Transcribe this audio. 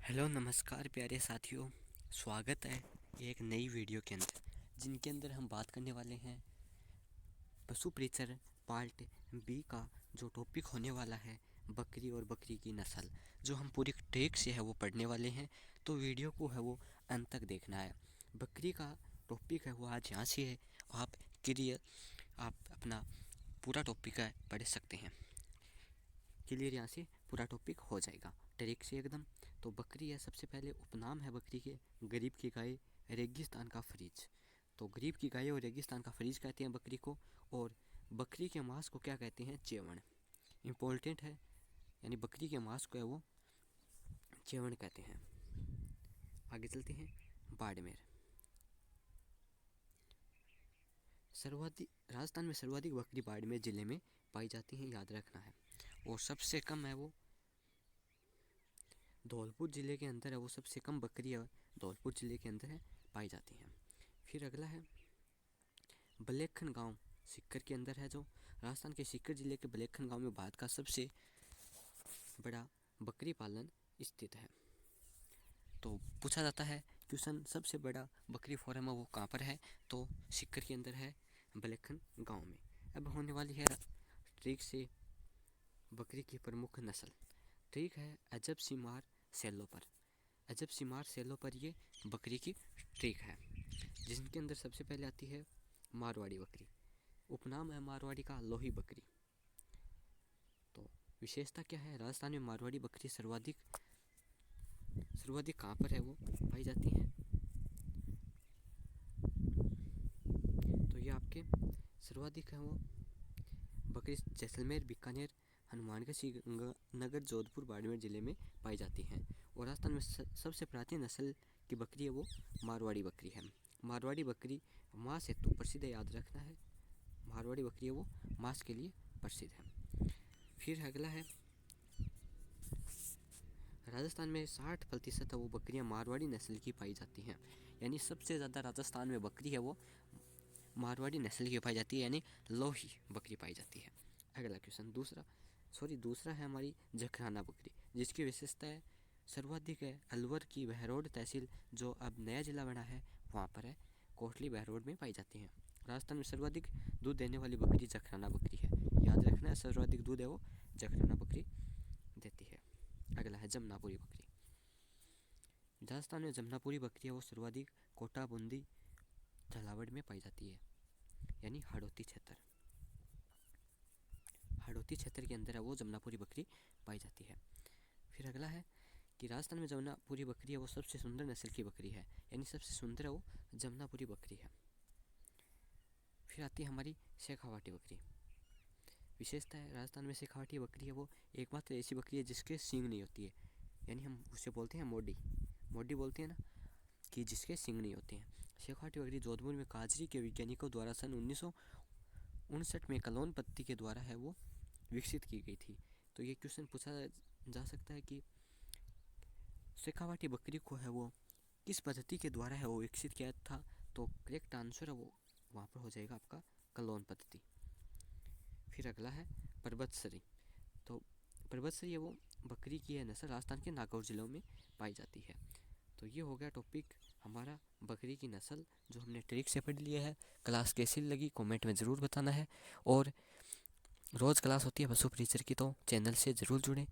Hello नमस्कार प्यारे साथियों। स्वागत है एक नई वीडियो के अंदर, जिनके अंदर हम बात करने वाले हैं पशु परिचर पार्ट बी का। जो टॉपिक होने वाला है बकरी और बकरी की नस्ल, जो हम पूरी टेक से है वो पढ़ने वाले हैं। तो वीडियो को है वो अंत तक देखना है। बकरी का टॉपिक है वो आज यहाँ से है। आप क्लियर आप अपना पूरा टॉपिक है पढ़ सकते हैं। क्लियर यहाँ से पूरा टॉपिक हो जाएगा ट्रिक से एकदम। तो बकरी है, सबसे पहले उपनाम है बकरी के गरीब की गाय, रेगिस्तान का फरीज। तो गरीब की गाय और रेगिस्तान का फरीज कहते हैं बकरी को। और बकरी के मांस को क्या कहते हैं? चेवण। इम्पोर्टेंट है, यानी बकरी के मांस को है वो चेवण कहते हैं। आगे चलते हैं। बाड़मेर सर्वाधिक, राजस्थान में सर्वाधिक बकरी बाड़मेर जिले में पाई जाती है, याद रखना है। और सबसे कम है वो धौलपुर ज़िले के अंदर है, वो सबसे कम बकरियाँ धौलपुर ज़िले के अंदर है पाई जाती हैं। फिर अगला है बलेखन गांव, सीकर के अंदर है। जो राजस्थान के सीकर ज़िले के बलेखन गांव में भारत का सबसे बड़ा बकरी पालन स्थित है। तो पूछा जाता है क्वेश्चन, सबसे बड़ा बकरी फार्म है वो कहाँ पर है? तो सीकर के अंदर है, बलेखन गांव में। अब होने वाली है ट्रिक से बकरी की प्रमुख नस्ल। ठीक है, अजब सीमार सेलो पर। अजब सीमार सेलो पर ये बकरी की ट्रिक है, जिनके अंदर सबसे पहले आती है मारवाड़ी बकरी। उपनाम है मारवाड़ी का लोही बकरी। तो विशेषता क्या है? राजस्थान में मारवाड़ी बकरी सर्वाधिक सर्वाधिक कहाँ पर है वो पाई जाती हैं? तो ये आपके सर्वाधिक है वो बकरी जैसलमेर, बीकानेर, हनुमानगढ़, नगर, जोधपुर, बाड़मेर जिले में पाई जाती हैं। और राजस्थान में सबसे प्राचीन नस्ल की बकरी है वो मारवाड़ी बकरी है। मारवाड़ी बकरी मांस हेतु प्रसिद्ध है, याद रखना है। मारवाड़ी बकरी है वो मांस के लिए प्रसिद्ध है। फिर अगला है राजस्थान में 60% वो बकरियां मारवाड़ी नस्ल की पाई जाती हैं। यानी सबसे ज़्यादा राजस्थान में बकरी है वो मारवाड़ी नस्ल की पाई जाती है, यानी लोही बकरी पाई जाती है। अगला क्वेश्चन दूसरा है हमारी जखराना बकरी, जिसकी विशेषता है सर्वाधिक है अलवर की बहरोड तहसील, जो अब नया जिला बना है वहाँ पर है, कोटली बहरोड में पाई जाती हैं। राजस्थान में सर्वाधिक दूध देने वाली बकरी जखराना बकरी है, याद रखना है। सर्वाधिक दूध है वो जखराना बकरी देती है। अगला है जमनापुरी बकरी। राजस्थान में जमनापुरी बकरी है वो सर्वाधिक कोटा, बूंदी, झालावाड़ में पाई जाती है, यानी हाड़ौती क्षेत्र के अंदर है वो जमनापुरी बकरी पाई जाती है। फिर अगला है कि राजस्थान में जमनापुरी बकरी है वो सबसे सुंदर नस्ल की बकरी है, यानी सबसे सुंदर है वो जमनापुरी बकरी है। फिर आती है हमारी शेखावाटी बकरी। विशेषता है राजस्थान में शेखावाटी बकरी है वो एकमात्र ऐसी बकरी है जिसके सींग नहीं होती है, यानी हम उसे बोलते हैं मोडी। मोडी बोलते हैं ना, कि जिसके सींग नहीं होते हैं। शेखावाटी बकरी जोधपुर में काजरी के वैज्ञानिकों द्वारा सन 1959 में कलोन पत्ती के द्वारा है वो विकसित की गई थी। तो ये क्वेश्चन पूछा जा सकता है कि शेखावाटी बकरी को है वो किस पद्धति के द्वारा है वो विकसित किया था? तो करेक्ट आंसर है वो वहाँ पर हो जाएगा आपका कलोन पद्धति। फिर अगला है परबतसरी। तो परबतसरी है वो बकरी की है नस्ल, राजस्थान के नागौर जिलों में पाई जाती है। तो ये हो गया टॉपिक हमारा बकरी की नस्ल, जो हमने ट्रिक से पढ़ लिया है। क्लास कैसी लगी कमेंट में ज़रूर बताना है। और रोज़ क्लास होती है पशु परिचर की, तो चैनल से ज़रूर जुड़ें।